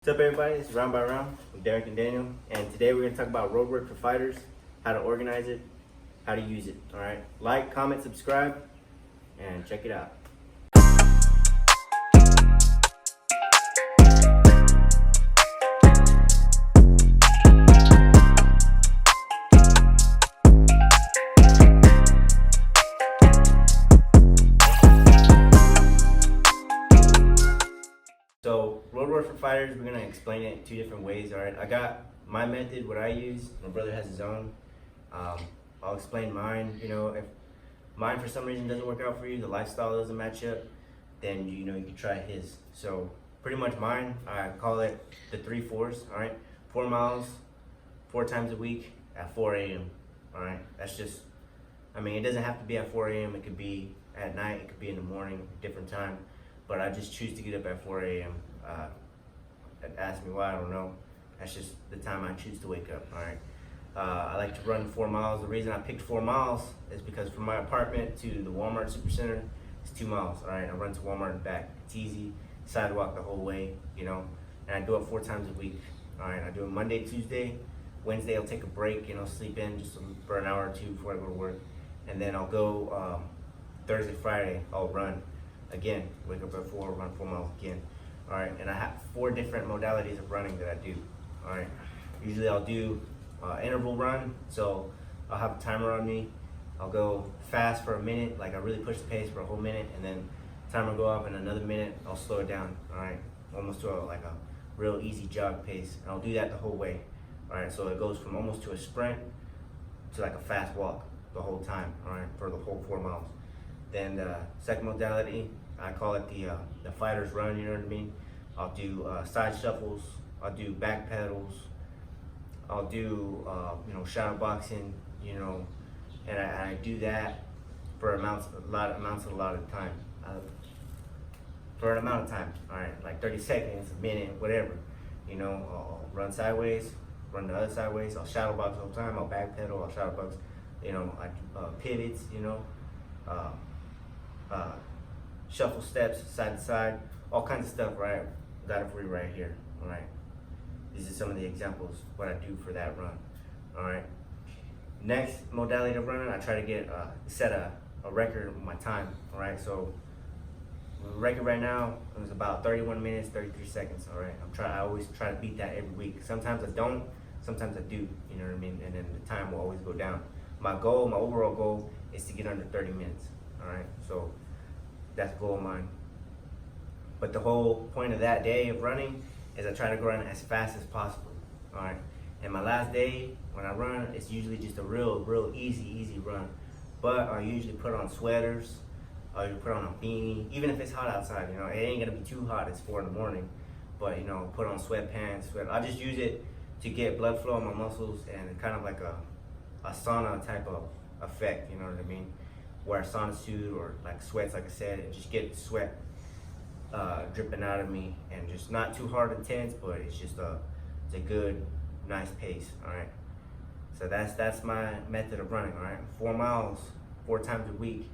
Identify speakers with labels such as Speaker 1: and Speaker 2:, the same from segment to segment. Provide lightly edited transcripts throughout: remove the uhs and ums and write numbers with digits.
Speaker 1: What's up, everybody? It's Round by Round with Derek and Daniel, and today we're going to talk about road work for fighters, how to organize it, how to use it. All right, like, comment, subscribe, and check it out. So, road work for fighters, we're going to explain it two different ways. All right, I got my method, what I use. My brother has his own. I'll explain mine. If mine for some reason doesn't work out for you, the lifestyle doesn't match up, then you can try his. So pretty much mine, I call it the 3-4s. All right, 4 miles, 4 times a week at 4 a.m. All right, that's just, it doesn't have to be at 4 a.m. It could be at night, it could be in the morning, different time. But I just choose to get up at 4 a.m. Ask me why, I don't know. That's just the time I choose to wake up. All right. I like to run 4 miles. The reason I picked 4 miles is because from my apartment to the Walmart Supercenter is 2 miles. All right, I run to Walmart and back. It's easy, sidewalk the whole way, and I do it 4 times a week. All right, I do it Monday, Tuesday, Wednesday. I'll take a break, sleep in just for an hour or two before I go to work, and then I'll go Thursday, Friday. I'll run again. Wake up at 4, run 4 miles again. All right, and I have 4 different modalities of running that I do. All right, usually I'll do interval run, so I'll have a timer on me. I'll go fast for a minute, like I really push the pace for a whole minute, and then timer go up in another minute. I'll slow it down. All right, almost to a real easy jog pace, and I'll do that the whole way. All right, so it goes from almost to a sprint to like a fast walk the whole time. All right, for the whole 4 miles. Then the second modality, I call it the fighter's run. You know what I mean? I'll do side shuffles. I'll do back pedals. I'll do shadow boxing. And I do that for a lot of time. For an amount of time. All right, like 30 seconds, a minute, whatever. I'll run sideways, run the other sideways. I'll shadow box all the time. I'll back pedal. I'll shadow box. I pivots. Shuffle steps, side to side, all kinds of stuff, right? Got it for you right here, all right? These are some of the examples, what I do for that run, all right? Next modality of running, I try to set a record of my time, all right? So the record right now is about 31 minutes, 33 seconds, all right? I always try to beat that every week. Sometimes I don't, sometimes I do, you know what I mean? And then the time will always go down. My overall goal is to get under 30 minutes, all right? So that's a goal of mine. But the whole point of that day of running is I try to run as fast as possible. All right. And my last day when I run, it's usually just a real easy run. But I usually put on sweaters. I put on a beanie, even if it's hot outside. It ain't gonna be too hot. It's 4 in the morning. But put on sweatpants. I just use it to get blood flow in my muscles and kind of like a sauna type of effect. You know what I mean? Wear a sauna suit or like sweats, like I said, and just get sweat dripping out of me, and just not too hard and tense, but it's just it's a good, nice pace. All right. So that's my method of running. All right, 4 miles, 4 times a week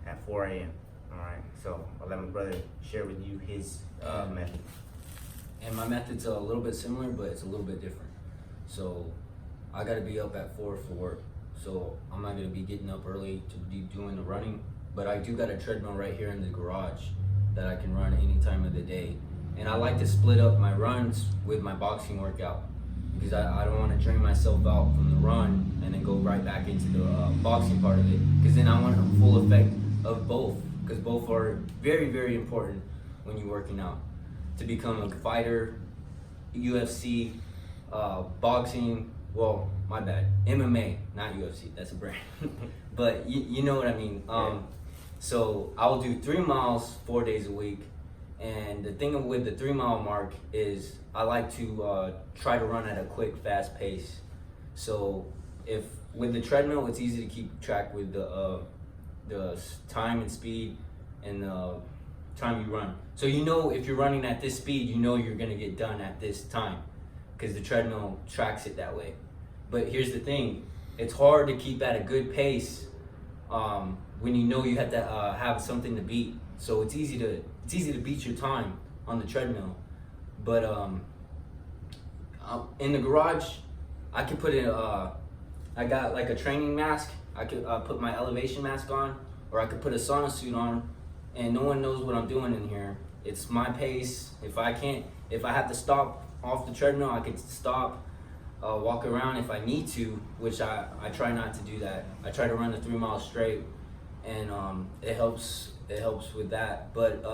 Speaker 1: at 4 a.m. All right. So I'll let my brother share with you his method.
Speaker 2: And my method's a little bit similar, but it's a little bit different. So I got to be up at 4 for work. So I'm not gonna be getting up early to be doing the running, but I do got a treadmill right here in the garage that I can run any time of the day. And I like to split up my runs with my boxing workout because I don't want to drain myself out from the run and then go right back into the boxing part of it, because then I want a full effect of both, because both are very important when you're working out. To become a fighter, UFC, boxing, well, my bad, MMA, not UFC, that's a brand. But you know what I mean. So I'll do 3 miles 4 days a week. And the thing with the 3 mile mark is I like to try to run at a quick, fast pace. So if with the treadmill, it's easy to keep track with the time and speed and the time you run. So if you're running at this speed, you're gonna get done at this time, because the treadmill tracks it that way. But here's the thing, it's hard to keep at a good pace when you have to have something to beat. So it's easy to beat your time on the treadmill. But in the garage, I could put in. I got like a training mask. I could put my elevation mask on, or I could put a sauna suit on, and no one knows what I'm doing in here. It's my pace. If I have to stop off the treadmill, I could stop, walk around if I need to, which I try not to do that. I try to run the 3 miles straight, and it helps with that. But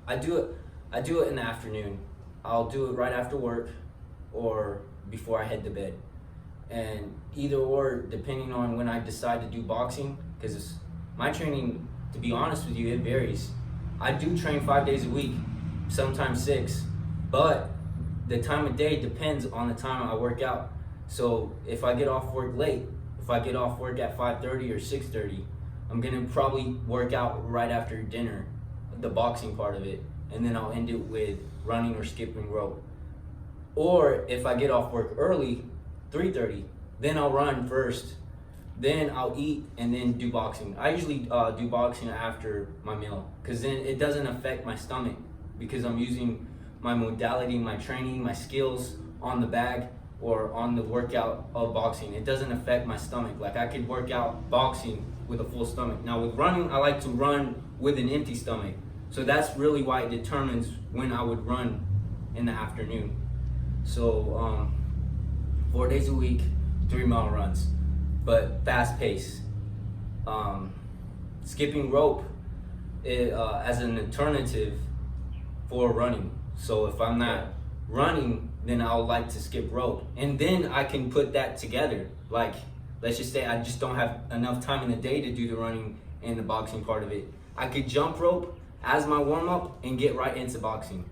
Speaker 2: I do it in the afternoon. I'll do it right after work or before I head to bed. And either or, depending on when I decide to do boxing, because my training, to be honest with you, it varies. I do train 5 days a week, sometimes 6, but the time of day depends on the time I work out. So if I get off work late, if I get off work at 5:30 or 6:30, I'm gonna probably work out right after dinner, the boxing part of it, and then I'll end it with running or skipping rope. Or if I get off work early, 3:30, then I'll run first, then I'll eat, and then do boxing. I usually do boxing after my meal, because then it doesn't affect my stomach, because I'm using my modality, my training, my skills on the bag or on the workout of boxing. It doesn't affect my stomach. Like, I could work out boxing with a full stomach. Now with running, I like to run with an empty stomach. So that's really why it determines when I would run in the afternoon. So 4 days a week, 3 mile runs, but fast pace. Skipping rope as an alternative for running. So if I'm not running, then I would like to skip rope, and then I can put that together. Like, let's just say I just don't have enough time in the day to do the running and the boxing part of it. I could jump rope as my warm up and get right into boxing.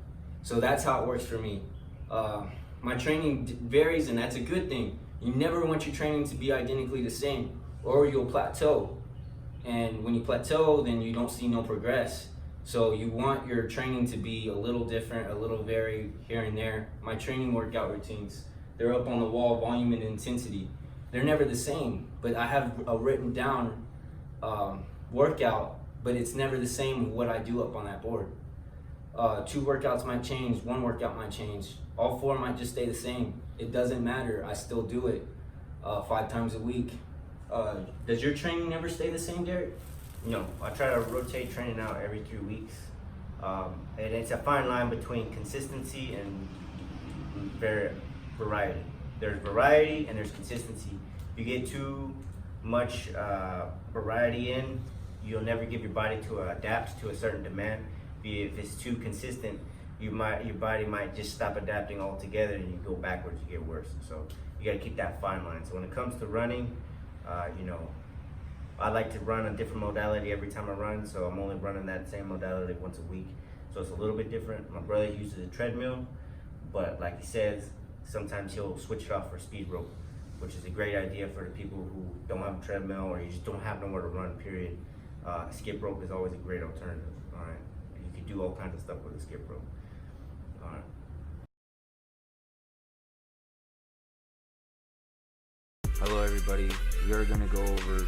Speaker 2: So that's how it works for me. My training varies, and that's a good thing. You never want your training to be identically the same, or you'll plateau. And when you plateau, then you don't see no progress. So you want your training to be a little different, a little varied here and there. My training workout routines, they're up on the wall, volume and intensity. They're never the same, but I have a written down workout, but it's never the same with what I do up on that board. 2 workouts might change, 1 workout might change. All 4 might just stay the same. It doesn't matter, I still do it 5 times a week. Does your training never stay the same, Derek?
Speaker 1: No, I try to rotate training out every 3 weeks. And it's a fine line between consistency and variety. There's variety and there's consistency. If you get too much variety in, you'll never get your body to adapt to a certain demand. If it's too consistent, your body might just stop adapting altogether, and you go backwards, you get worse. So you got to keep that fine line. So when it comes to running, I like to run a different modality every time I run, so I'm only running that same modality once a week. So it's a little bit different. My brother uses a treadmill, but like he says, sometimes he'll switch it off for speed rope, which is a great idea for the people who don't have a treadmill or you just don't have nowhere to run, period. Skip rope is always a great alternative, all right? You can do all kinds of stuff with a skip rope, all right?
Speaker 3: Hello everybody, we are going to go over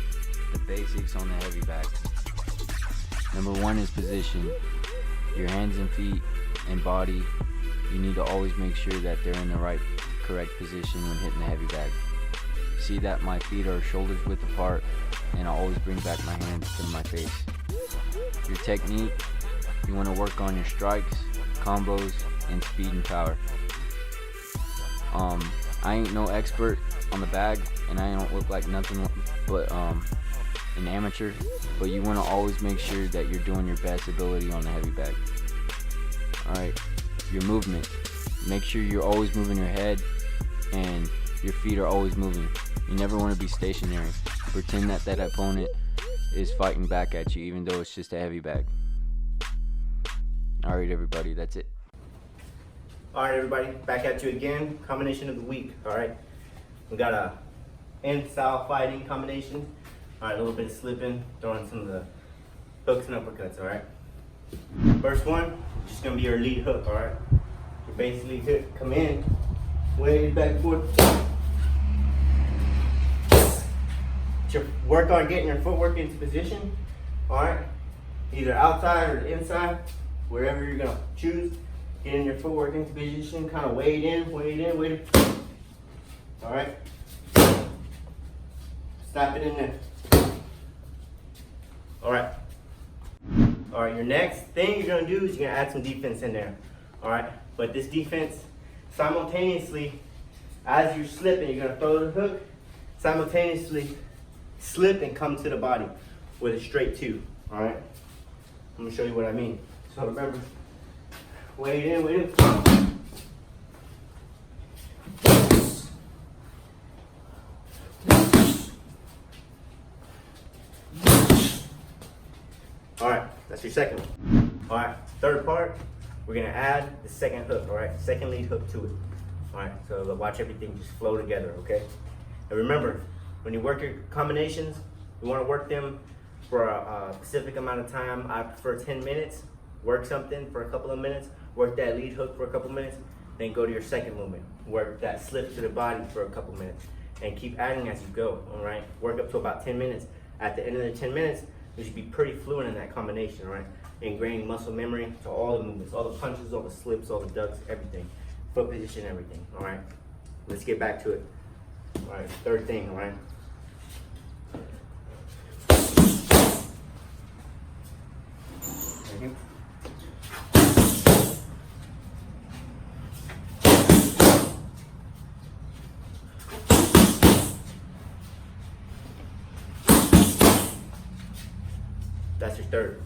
Speaker 3: the basics on the heavy bag. Number 1 is position. Your hands and feet and body, you need to always make sure that they're in the correct position when hitting the heavy bag. See that my feet are shoulders width apart, and I always bring back my hands to my face. Your technique, you want to work on your strikes, combos, and speed and power. I ain't no expert on the bag, and I don't look like nothing but an amateur, but you want to always make sure that you're doing your best ability on the heavy bag. Alright, your movement. Make sure you're always moving your head and your feet are always moving. You never want to be stationary. Pretend that that opponent is fighting back at you, even though it's just a heavy bag. Alright everybody, that's it.
Speaker 1: All right, everybody, back at you again. Combination of the week, all right? We got a in-style fighting combination. All right, a little bit of slipping, throwing some of the hooks and uppercuts, all right? First one, just gonna be your lead hook, all right? You basically come in, way back and forth. Work on getting your footwork into position, all right? Either outside or inside, wherever you're gonna choose. Get in your footwork into position, kind of wade in. All right. Stop it in there. All right. All right, your next thing you're gonna do is you're gonna add some defense in there. All right, but this defense, simultaneously, as you're slipping, you're gonna throw the hook, simultaneously slip and come to the body with a straight two. All right, I'm gonna show you what I mean. So remember, wade in. All right, that's your second one. All right, third part, we're gonna add the second hook, all right? Second lead hook to it. All right, so watch everything just flow together, okay? And remember, when you work your combinations, you wanna work them for a specific amount of time. I prefer 10 minutes. Work something for a couple of minutes, work that lead hook for a couple minutes, then go to your second movement. Work that slip to the body for a couple minutes, and keep adding as you go, all right? Work up to about 10 minutes. At the end of the 10 minutes, you should be pretty fluent in that combination, all right? Ingraining muscle memory to all the movements, all the punches, all the slips, all the ducks, everything. Foot position, everything, all right? Let's get back to it. All right, third thing, all right? Mhm. That's your third.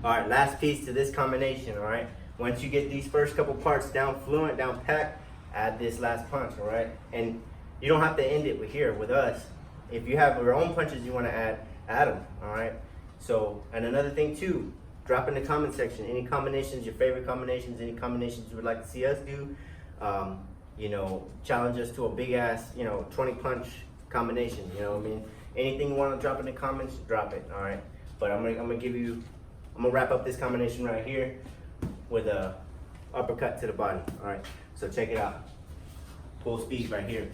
Speaker 1: All right, last piece to this combination, all right? Once you get these first couple parts down fluent, down packed, add this last punch, all right? And you don't have to end it with here, with us. If you have your own punches you wanna add them, all right? So, and another thing too, drop in the comment section, any combinations, your favorite combinations, any combinations you would like to see us do. You know, challenge us to a big ass, 20 punch combination, you know what I mean? Anything you wanna drop in the comments, drop it, all right? But I'm gonna wrap up this combination right here with a uppercut to the body. All right, so check it out. Full speed right here.